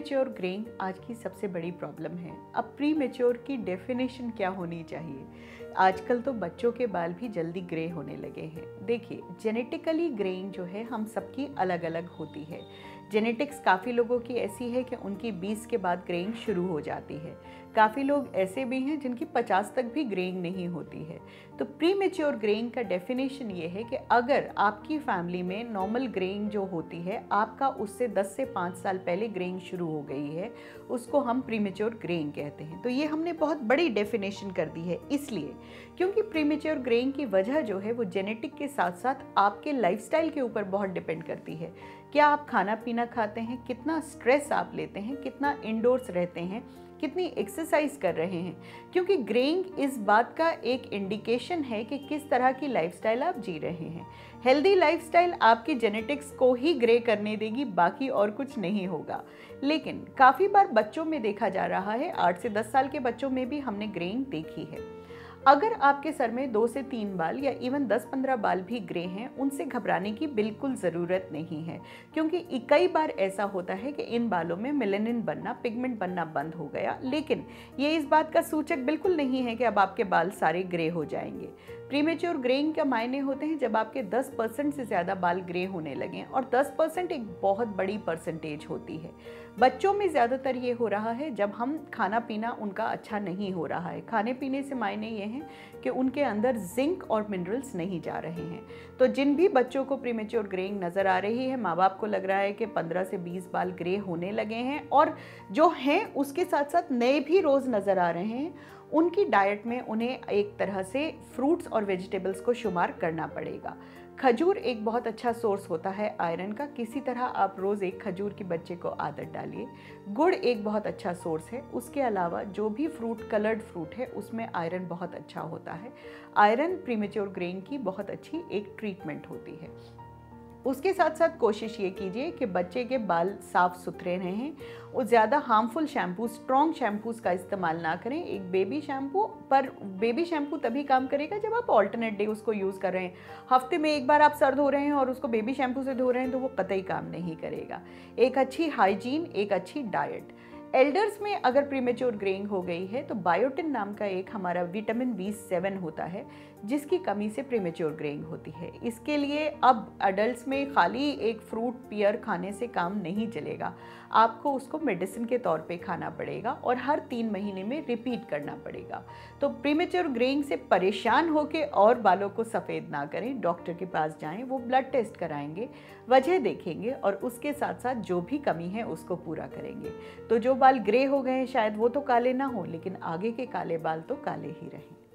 Mature greying आज की सबसे बड़ी प्रॉब्लम है। अब प्री मैच्योर की डेफिनेशन क्या होनी चाहिए? आजकल तो बच्चों के बाल भी जल्दी ग्रे होने लगे हैं। देखिए, जेनेटिकली ग्रेइंग जो है हम सबकी अलग अलग होती है। जेनेटिक्स काफ़ी लोगों की ऐसी है कि उनकी 20 के बाद ग्रेइंग शुरू हो जाती है। काफ़ी लोग ऐसे भी हैं जिनकी 50 तक भी ग्रेइंग नहीं होती है। तो प्री मैच्योर ग्रेइंग का डेफिनेशन ये है कि अगर आपकी फैमिली में नॉर्मल ग्रेइंग जो होती है, आपका उससे 10 से 5 साल पहले ग्रेइंग शुरू हो गई है, उसको हम प्री मैच्योर ग्रेइंग कहते हैं। तो ये हमने बहुत बड़ी डेफिनेशन कर दी है, इसलिए क्योंकि प्री मैच्योर ग्रेइंग की वजह जो है वो जेनेटिक के साथ साथ आपके लाइफस्टाइल के ऊपर बहुत डिपेंड करती है। क्या आप खाना पीना खाते हैं, कितना स्ट्रेस आप लेते हैं, कितना इंडोर्स रहते हैं, कितनी एक्सरसाइज कर रहे हैं, क्योंकि ग्रेइंग इस बात का एक इंडिकेशन है कि किस तरह की लाइफस्टाइल आप जी रहे हैं। हेल्दी लाइफस्टाइल आपकी जेनेटिक्स को ही ग्रे करने देगी, बाकी और कुछ नहीं होगा। लेकिन काफ़ी बार बच्चों में देखा जा रहा है, 8 से 10 साल के बच्चों में भी हमने ग्रेइंग देखी है। अगर आपके सर में 2 से 3 बाल या इवन 10-15 बाल भी ग्रे हैं, उनसे घबराने की बिल्कुल ज़रूरत नहीं है, क्योंकि कई बार ऐसा होता है कि इन बालों में मेलानिन बनना, पिगमेंट बनना बंद हो गया। लेकिन ये इस बात का सूचक बिल्कुल नहीं है कि अब आपके बाल सारे ग्रे हो जाएंगे। प्रीमेच्योर ग्रेइंग का मायने होते हैं जब आपके 10% से ज़्यादा बाल ग्रे होने लगें, और 10% एक बहुत बड़ी परसेंटेज होती है। बच्चों में ज़्यादातर ये हो रहा है जब हम खाना पीना उनका अच्छा नहीं हो रहा है। खाने पीने से मायने ये हैं कि उनके अंदर जिंक और मिनरल्स नहीं जा रहे हैं। तो जिन भी बच्चों को प्रीमेच्योर ग्रेइंग नज़र आ रही है, माँ बाप को लग रहा है कि 15 से 20 बाल ग्रे होने लगे हैं, और जो हैं उसके साथ साथ नए भी रोज़ नज़र आ रहे हैं, उनकी डाइट में उन्हें एक तरह से फ्रूट्स और वेजिटेबल्स को शुमार करना पड़ेगा। खजूर एक बहुत अच्छा सोर्स होता है आयरन का, किसी तरह आप रोज़ एक खजूर की बच्चे को आदत डालिए। गुड़ एक बहुत अच्छा सोर्स है। उसके अलावा जो भी फ्रूट, कलर्ड फ्रूट है, उसमें आयरन बहुत अच्छा होता है। आयरन प्रीमेच्योर ग्रेइंग की बहुत अच्छी एक ट्रीटमेंट होती है। उसके साथ साथ कोशिश ये कीजिए कि बच्चे के बाल साफ़ सुथरे रहें, और ज़्यादा हार्मफुल शैम्पू, स्ट्रॉन्ग शैम्पूज़ का इस्तेमाल ना करें। एक बेबी शैम्पू, पर बेबी शैम्पू तभी काम करेगा जब आप ऑल्टरनेट डे उसको यूज़ कर रहे हैं। हफ्ते में एक बार आप सर धो रहे हैं और उसको बेबी शैम्पू से धो रहे हैं, तो वो कतई काम नहीं करेगा। एक अच्छी हाइजीन, एक अच्छी डाइट। एल्डर्स में अगर प्रीमेच्योर ग्रेइंग हो गई है तो बायोटिन नाम का एक हमारा विटामिन B7 होता है, जिसकी कमी से प्रीमेच्योर ग्रेइंग होती है। इसके लिए अब अडल्ट्स में खाली एक फ्रूट पियर खाने से काम नहीं चलेगा, आपको उसको मेडिसिन के तौर पे खाना पड़ेगा, और हर 3 महीने में रिपीट करना पड़ेगा। तो प्रीमेच्योर ग्रेइंग से परेशान होकर और बालों को सफ़ेद ना करें, डॉक्टर के पास जाएं, वो ब्लड टेस्ट कराएंगे, वजह देखेंगे, और उसके साथ साथ जो भी कमी है उसको पूरा करेंगे। तो जो बाल ग्रे हो गए शायद वो तो काले ना हो, लेकिन आगे के काले बाल तो काले ही रहें।